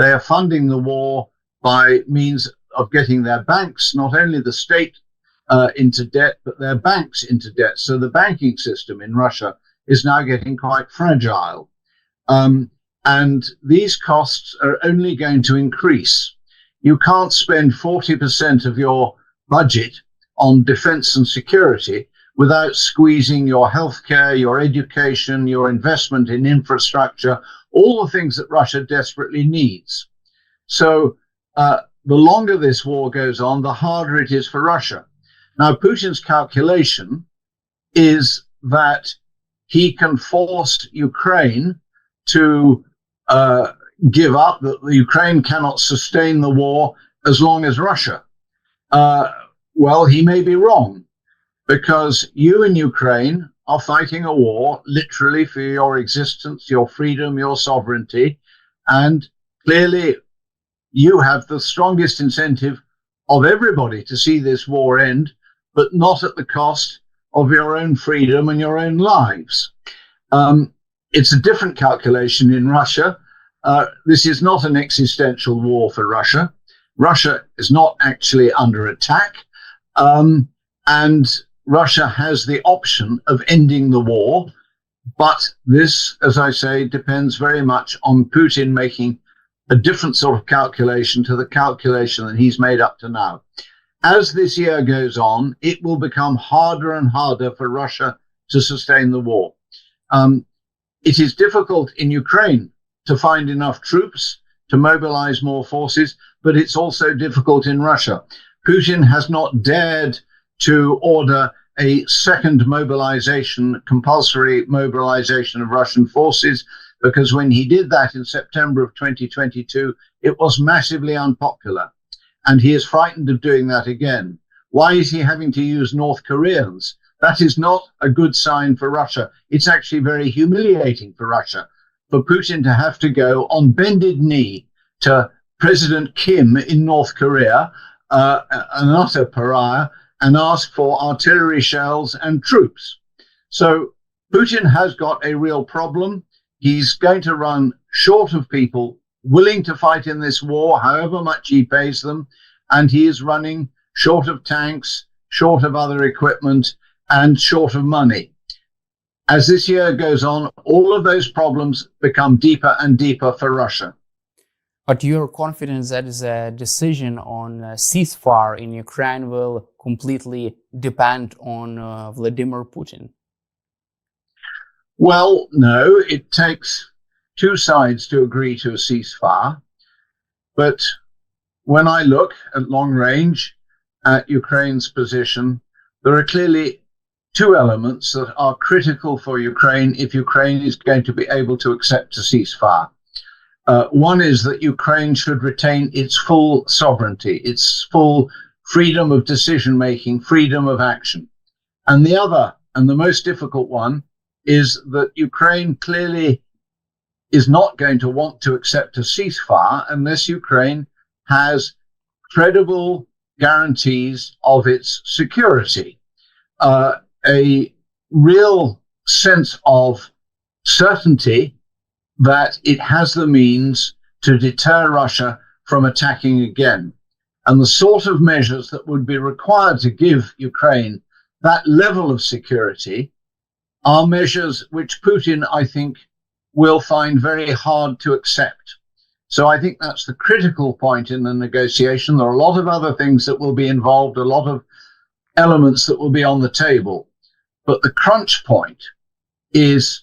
They are funding the war by means of getting their banks, not only the state into debt, but their banks into debt. So the banking system in Russia is now getting quite fragile. And these costs are only going to increase. You can't spend 40% of your budget on defense and security without squeezing your healthcare, your education, your investment in infrastructure, all the things that Russia desperately needs. So the longer this war goes on, the harder it is for Russia. Now, Putin's calculation is that he can force Ukraine to give up, that Ukraine cannot sustain the war as long as Russia. Well, he may be wrong, because you in Ukraine are fighting a war literally for your existence, your freedom, your sovereignty, and clearly you have the strongest incentive of everybody to see this war end, but not at the cost of your own freedom and your own lives. It's a different calculation in Russia. This is not an existential war for Russia. Russia is not actually under attack, and Russia has the option of ending the war. But this, as I say, depends very much on Putin making a different sort of calculation to the calculation that he's made up to now. As this year goes on, it will become harder and harder for Russia to sustain the war. It is difficult in Ukraine to find enough troops to mobilize more forces, but it's also difficult in Russia. Putin has not dared to order a second mobilization, compulsory mobilization of Russian forces, because when he did that in September of 2022, it was massively unpopular. And he is frightened of doing that again. Why is he having to use North Koreans? That is not a good sign for Russia. It's actually very humiliating for Russia, for Putin to have to go on bended knee to President Kim in North Korea, an utter pariah, and ask for artillery shells and troops. So Putin has got a real problem. He's going to run short of people willing to fight in this war, however much he pays them, and he is running short of tanks, short of other equipment, and short of money. As this year goes on, all of those problems become deeper and deeper for Russia. But you're confident that the decision on ceasefire in Ukraine will completely depend on Vladimir Putin? Well, no, it takes two sides to agree to a ceasefire. But when I look at long range at Ukraine's position, there are clearly two elements that are critical for Ukraine if Ukraine is going to be able to accept a ceasefire. One is that Ukraine should retain its full sovereignty, its full freedom of decision-making, freedom of action. And the other, and the most difficult one, is that Ukraine clearly is not going to want to accept a ceasefire unless Ukraine has credible guarantees of its security, a real sense of certainty that it has the means to deter Russia from attacking again. And the sort of measures that would be required to give Ukraine that level of security are measures which Putin, I think, will find very hard to accept. So I think that's the critical point in the negotiation. There are a lot of other things that will be involved, a lot of elements that will be on the table. But the crunch point is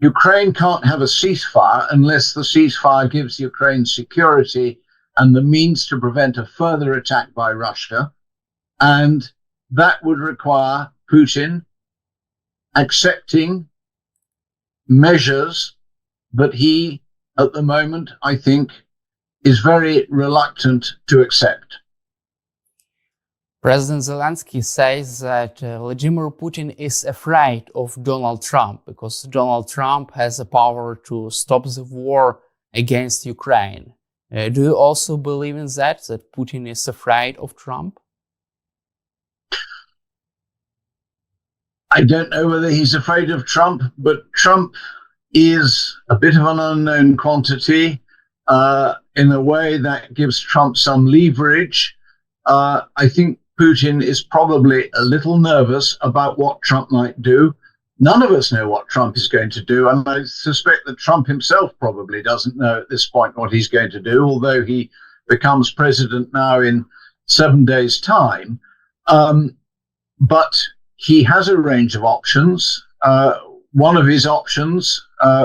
Ukraine can't have a ceasefire unless the ceasefire gives Ukraine security and the means to prevent a further attack by Russia. And that would require Putin accepting measures that he, at the moment, I think, is very reluctant to accept. President Zelensky says that Vladimir Putin is afraid of Donald Trump because Donald Trump has the power to stop the war against Ukraine. Do you also believe in that Putin is afraid of Trump? I don't know whether he's afraid of Trump, but Trump is a bit of an unknown quantity. in a way that gives Trump some leverage. I think Putin is probably a little nervous about what Trump might do. None of us know what Trump is going to do, and I suspect that Trump himself probably doesn't know at this point what he's going to do, although he becomes president now in 7 days' time. But he has a range of options. One of his options,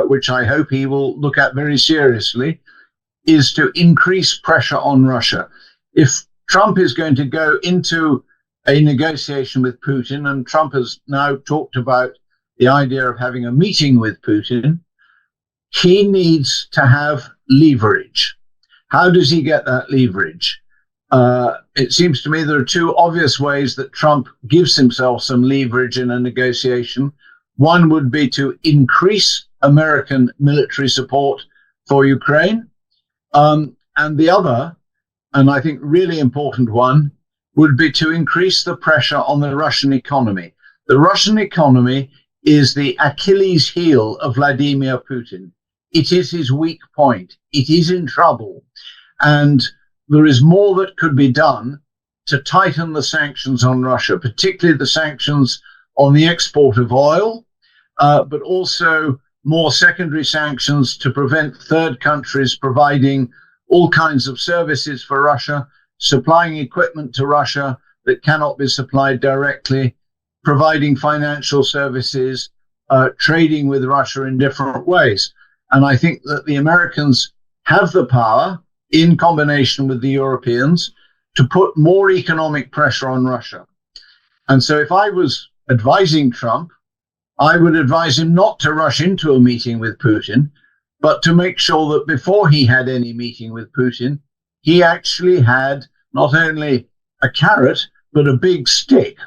which I hope he will look at very seriously, is to increase pressure on Russia. If Trump is going to go into a negotiation with Putin, and Trump has now talked about the idea of having a meeting with Putin, he needs to have leverage. How does he get that leverage? It seems to me there are two obvious ways that Trump gives himself some leverage in a negotiation. One would be to increase American military support for Ukraine. And the other, and I think really important one, would be to increase the pressure on the Russian economy. The Russian economy is the Achilles heel of Vladimir Putin. It is his weak point. It is in trouble. And there is more that could be done to tighten the sanctions on Russia, particularly the sanctions on the export of oil, but also more secondary sanctions to prevent third countries providing all kinds of services for Russia, supplying equipment to Russia that cannot be supplied directly, providing financial services, trading with Russia in different ways. And I think that the Americans have the power, in combination with the Europeans, to put more economic pressure on Russia. And so if I was advising Trump, I would advise him not to rush into a meeting with Putin, but to make sure that before he had any meeting with Putin, he actually had not only a carrot, but a big stick.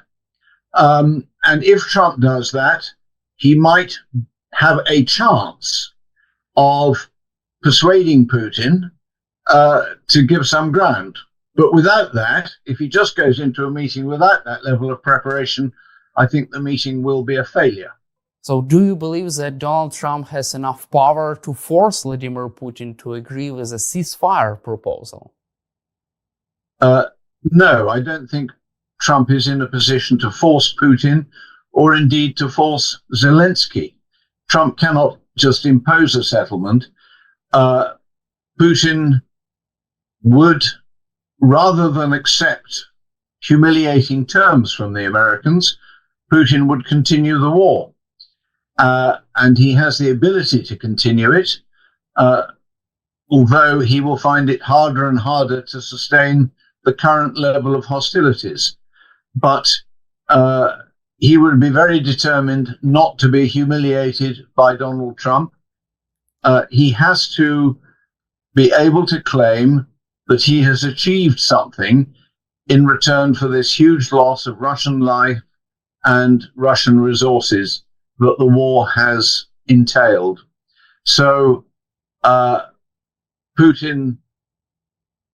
And if Trump does that, he might have a chance of persuading Putin to give some ground. But without that, if he just goes into a meeting without that level of preparation, I think the meeting will be a failure. So do you believe that Donald Trump has enough power to force Vladimir Putin to agree with a ceasefire proposal? No, I don't think Trump is in a position to force Putin or indeed to force Zelensky. Trump cannot just impose a settlement. Putin would, rather than accept humiliating terms from the Americans, Putin would continue the war. And he has the ability to continue it, although he will find it harder and harder to sustain the current level of hostilities. But he would be very determined not to be humiliated by Donald Trump. He has to be able to claim that he has achieved something in return for this huge loss of Russian life and Russian resources that the war has entailed. So Putin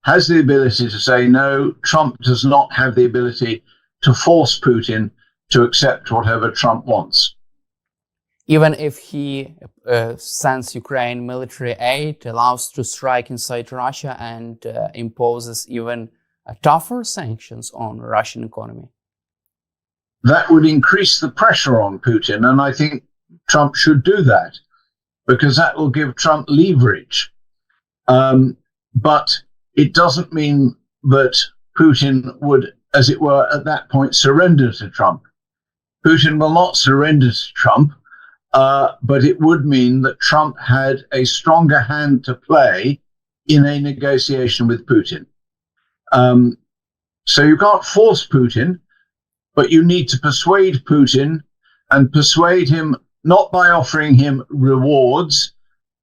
has the ability to say no. Trump does not have the ability to force Putin to accept whatever Trump wants. Even if he sends Ukraine military aid, allows to strike inside Russia, and imposes even tougher sanctions on Russian economy? That would increase the pressure on Putin, and I think Trump should do that, because that will give Trump leverage. But it doesn't mean that Putin would, as it were, at that point surrender to Trump. Putin will not surrender to Trump, but it would mean that Trump had a stronger hand to play in a negotiation with Putin. So you can't force Putin, but you need to persuade Putin, and persuade him not by offering him rewards,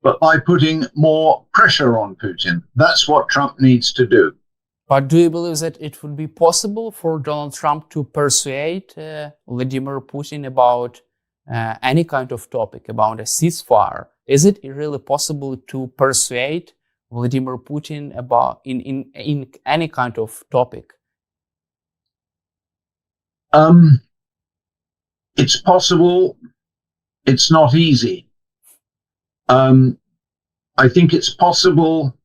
but by putting more pressure on Putin. That's what Trump needs to do. But do you believe that it would be possible for Donald Trump to persuade Vladimir Putin about any kind of topic, about a ceasefire? Is it really possible to persuade Vladimir Putin about in any kind of topic? It's possible. It's not easy. I think it's possible